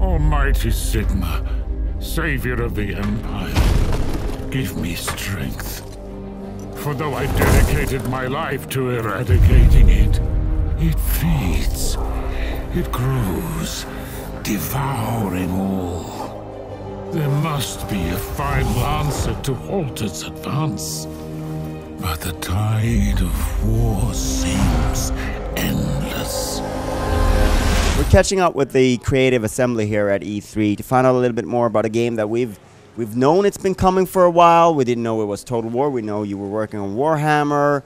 Almighty Sigma, savior of the Empire, give me strength. For though I dedicated my life to eradicating it, it feeds, it grows, devouring all. There must be a final answer to halt its advance. But the tide of war seems endless. We're catching up with the creative assembly here at E3 to find out a little bit more about a game that we've known it's been coming for a while. We didn't know it was Total War. We know you were working on Warhammer.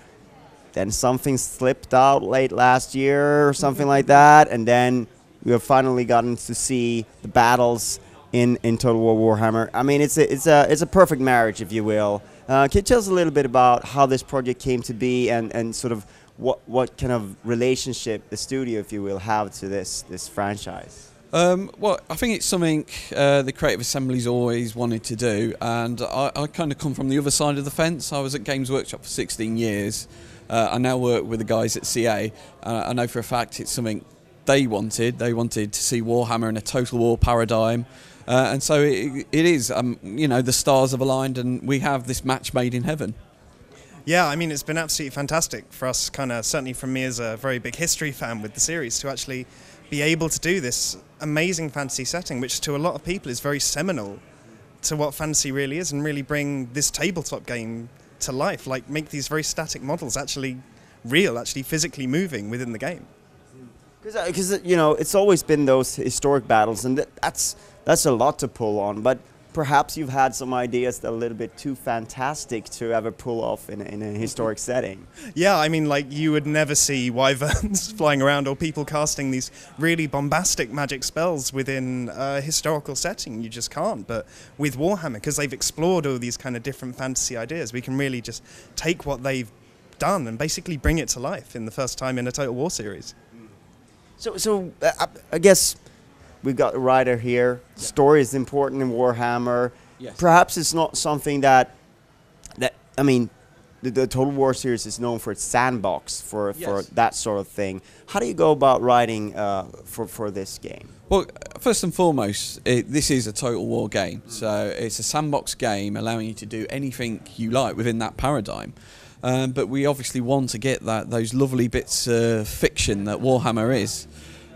Then something slipped out late last year or something like that. And then we have finally gotten to see the battles in Total War Warhammer. I mean, it's a perfect marriage, if you will. Can you tell us a little bit about how this project came to be and sort of what kind of relationship the studio, if you will, have to this franchise? Well, I think it's something the Creative Assembly's always wanted to do, and I kind of come from the other side of the fence. I was at Games Workshop for 16 years. I now work with the guys at CA. I know for a fact it's something they wanted. They wanted to see Warhammer in a Total War paradigm. And so it is, you know, the stars have aligned and we have this match made in heaven. Yeah, I mean, it's been absolutely fantastic for us, kind of, certainly from me as a very big history fan with the series, to actually be able to do this amazing fantasy setting, which to a lot of people is very seminal to what fantasy really is, and really bring this tabletop game to life, like make these very static models actually real, actually physically moving within the game. Because you know, it's always been those historic battles, and that's a lot to pull on, but perhaps you've had some ideas that are a little bit too fantastic to ever pull off in a historic setting. Yeah, I mean, like, you would never see wyverns flying around or people casting these really bombastic magic spells within a historical setting. You just can't. But with Warhammer, because they've explored all these kind of different fantasy ideas, we can really just take what they've done and basically bring it to life in the first time in a Total War series. So I guess we've got a writer here. Yeah. Story is important in Warhammer. Yes. Perhaps it's not something that I mean, the Total War series is known for its sandbox, for that sort of thing. How do you go about writing for this game? Well, first and foremost, this is a Total War game. So it's a sandbox game allowing you to do anything you like within that paradigm. But we obviously want to get those lovely bits of fiction that Warhammer is.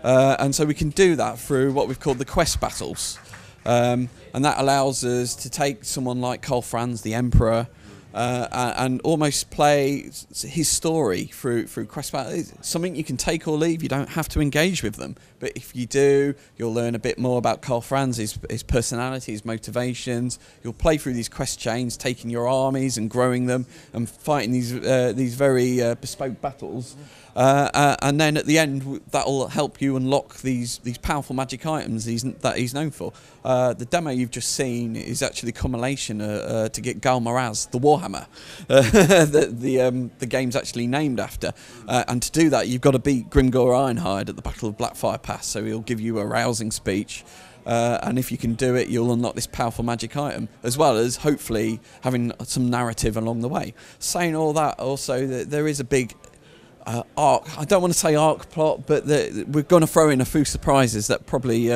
And so we can do that through what we've called the quest battles. And that allows us to take someone like Karl Franz, the Emperor, and almost play his story through quest battles. It's something you can take or leave. You don't have to engage with them. But if you do, you'll learn a bit more about Karl Franz, his personality, his motivations. You'll play through these quest chains, taking your armies and growing them and fighting these very bespoke battles. And then at the end, that'll help you unlock these powerful magic items that he's known for. The demo you've just seen is actually a compilation to get Gamereactor, the Warhammer, the game's actually named after. And to do that, you've got to beat Grimgor Ironhide at the Battle of Blackfire Pass, so he'll give you a rousing speech. And if you can do it, you'll unlock this powerful magic item, as well as hopefully having some narrative along the way. Saying all that, also, there is a big arc. I don't want to say arc plot, but we're going to throw in a few surprises that probably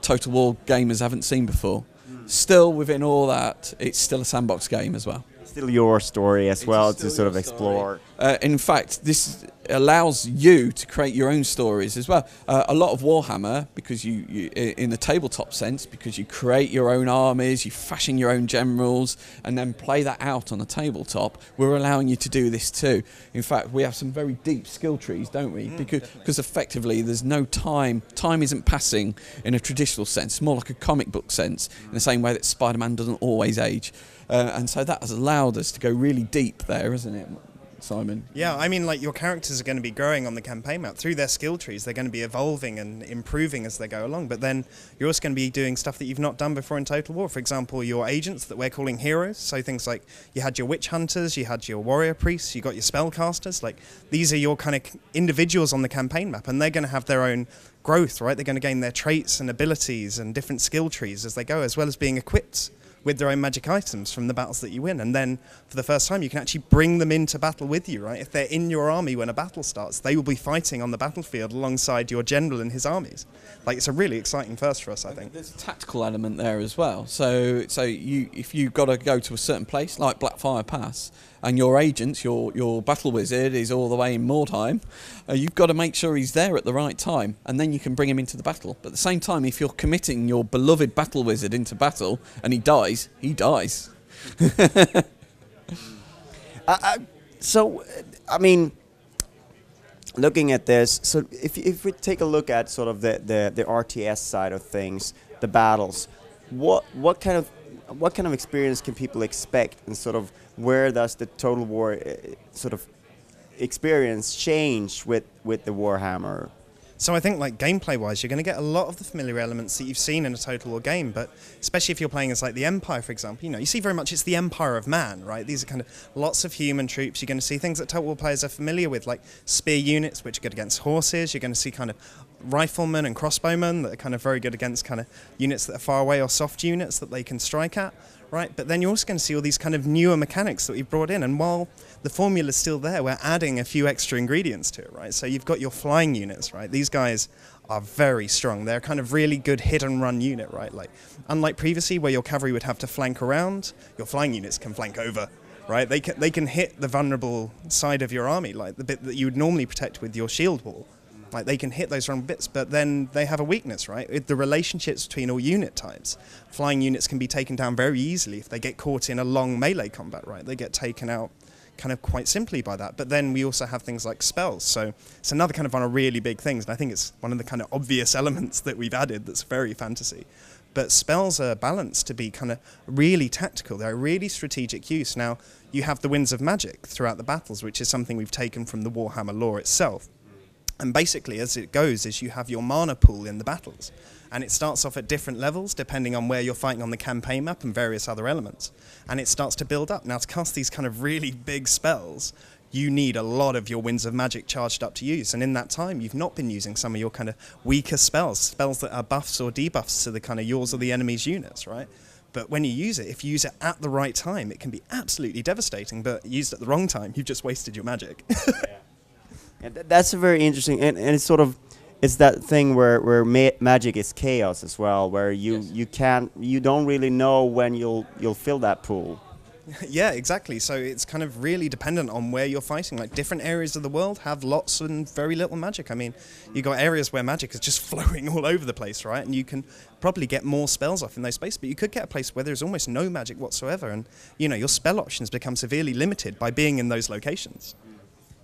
Total War gamers haven't seen before. Still, within all that, it's still a sandbox game as well. Still your story as well to sort of explore. In fact, this allows you to create your own stories as well. A lot of Warhammer, because you in the tabletop sense, because you create your own armies, you fashion your own generals, and then play that out on a tabletop, we're allowing you to do this too. In fact, we have some very deep skill trees, don't we? Because effectively there's no time. Time isn't passing in a traditional sense. It's more like a comic book sense, in the same way that Spider-Man doesn't always age. And so that has allowed us to go really deep there, isn't it, Simon? Yeah, I mean, like, your characters are going to be growing on the campaign map. Through their skill trees, they're going to be evolving and improving as they go along. But then you're also going to be doing stuff that you've not done before in Total War. For example, your agents that we're calling heroes. So things like you had your witch hunters, you had your warrior priests, you got your spellcasters. Like, these are your kind of individuals on the campaign map, and they're going to have their own growth, right? They're going to gain their traits and abilities and different skill trees as they go, as well as being equipped with their own magic items from the battles that you win. And then for the first time, you can actually bring them into battle with you, right? If they're in your army when a battle starts, they will be fighting on the battlefield alongside your general and his armies. Like, it's a really exciting first for us, I think. There's a tactical element there as well. So if you've got to go to a certain place, like Blackfire Pass, and your agent, your battle wizard, is all the way in Mordheim, you've got to make sure he's there at the right time, and then you can bring him into the battle. But at the same time, if you're committing your beloved battle wizard into battle, and he dies, he dies. So, I mean, looking at this, so if we take a look at sort of the RTS side of things, the battles, what kind of experience can people expect, and sort of where does the Total War sort of experience change with the Warhammer? So I think, like, gameplay-wise, you're going to get a lot of the familiar elements that you've seen in a Total War game, but especially if you're playing as, like, the Empire, for example, you know, you see very much it's the Empire of Man, right? These are kind of lots of human troops. You're going to see things that Total War players are familiar with, like spear units, which are good against horses. You're going to see kind of riflemen and crossbowmen that are kind of very good against kind of units that are far away, or soft units that they can strike at. Right, but then you're also going to see all these kind of newer mechanics that we've brought in, and while the formula's still there, we're adding a few extra ingredients to it, right? So you've got your flying units, right? These guys are very strong. They're kind of really good hit-and-run unit, right? Like, unlike previously, where your cavalry would have to flank around, your flying units can flank over, right? They can hit the vulnerable side of your army, like the bit that you would normally protect with your shield wall. Like, they can hit those wrong bits, but then they have a weakness, right? The relationships between all unit types. Flying units can be taken down very easily if they get caught in a long melee combat, right? They get taken out kind of quite simply by that. But then we also have things like spells. So it's another kind of one of really big things, and I think it's one of the kind of obvious elements that we've added that's very fantasy. But spells are balanced to be kind of really tactical. They're a really strategic use. Now, you have the winds of magic throughout the battles, which is something we've taken from the Warhammer lore itself. And basically, as it goes, is you have your mana pool in the battles. And it starts off at different levels, depending on where you're fighting on the campaign map and various other elements. And it starts to build up. Now, to cast these kind of really big spells, you need a lot of your winds of magic charged up to use. And in that time, you've not been using some of your kind of weaker spells that are buffs or debuffs to the kind of yours or the enemy's units, right? But when you use it, if you use it at the right time, it can be absolutely devastating. But used at the wrong time, you've just wasted your magic. Yeah, that's a very interesting, and it's sort of, it's that thing where magic is chaos as well, where you don't really know when you'll fill that pool. Yeah, exactly. So it's kind of really dependent on where you're fighting. Like, different areas of the world have lots and very little magic. I mean, you got areas where magic is just flowing all over the place, right? And you can probably get more spells off in those spaces, but you could get a place where there's almost no magic whatsoever, and you know, your spell options become severely limited by being in those locations.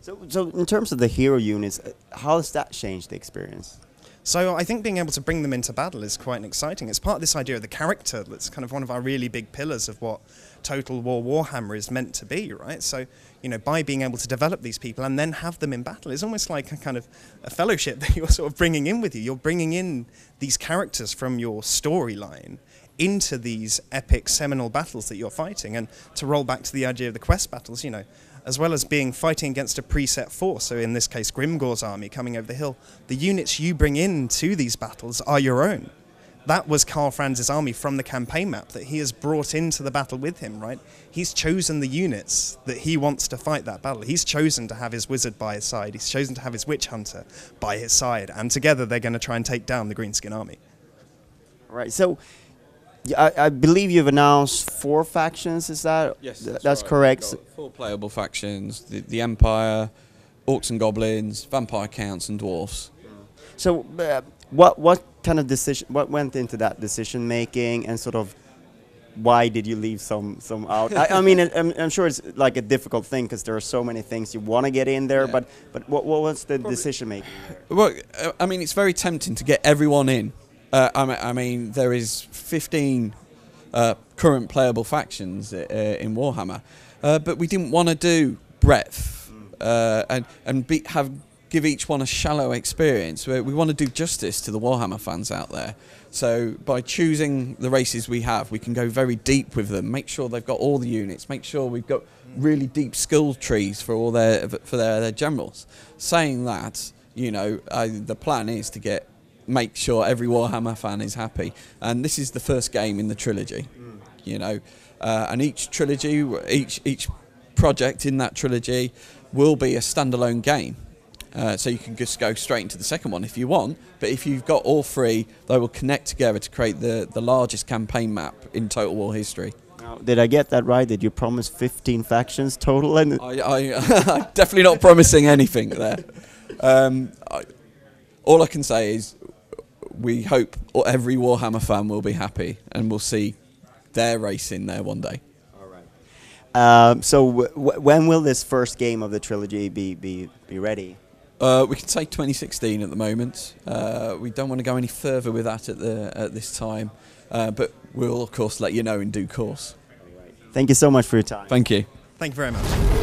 So in terms of the hero units, how has that changed the experience? So I think being able to bring them into battle is quite exciting. It's part of this idea of the character that's kind of one of our really big pillars of what Total War Warhammer is meant to be, right? So, you know, by being able to develop these people and then have them in battle, it's almost like a kind of a fellowship that you're sort of bringing in with you. You're bringing in these characters from your storyline into these epic seminal battles that you're fighting. And to roll back to the idea of the quest battles, you know, as well as fighting against a preset force, so in this case Grimgor's army coming over the hill, the units you bring into these battles are your own. That was Karl Franz's army from the campaign map that he has brought into the battle with him, right? He's chosen the units that he wants to fight that battle. He's chosen to have his wizard by his side. He's chosen to have his witch hunter by his side. And together they're going to try and take down the Greenskin army. Right, so I believe you've announced 4 factions, is that? Yes, that's right. correct. We've got 4 playable factions, the Empire, Orcs and Goblins, Vampire Counts and Dwarfs. So what kind of decision, what went into that decision making, and sort of why did you leave some out? I mean, I'm sure it's like a difficult thing because there are so many things you want to get in there, Yeah. but what was the decision making? Well, I mean, it's very tempting to get everyone in. I mean, there is 15 current playable factions in Warhammer, but we didn't want to do breadth and give each one a shallow experience. We want to do justice to the Warhammer fans out there. So by choosing the races we have, we can go very deep with them. Make sure they've got all the units. Make sure we've got really deep skill trees for all their generals. Saying that, you know, the plan is to make sure every Warhammer fan is happy, and this is the first game in the trilogy. you know, and each trilogy, each project in that trilogy will be a standalone game. So you can just go straight into the second one if you want, but if you've got all three, they will connect together to create the largest campaign map in Total War history. Now, did I get that right? Did you promise 15 factions total? And I'm definitely not promising anything there. All I can say is we hope every Warhammer fan will be happy and we'll see their race in there one day. All right. So when will this first game of the trilogy be ready? We can say 2016 at the moment. We don't want to go any further with that at this time, but we'll of course let you know in due course. Thank you so much for your time. Thank you. Thank you very much.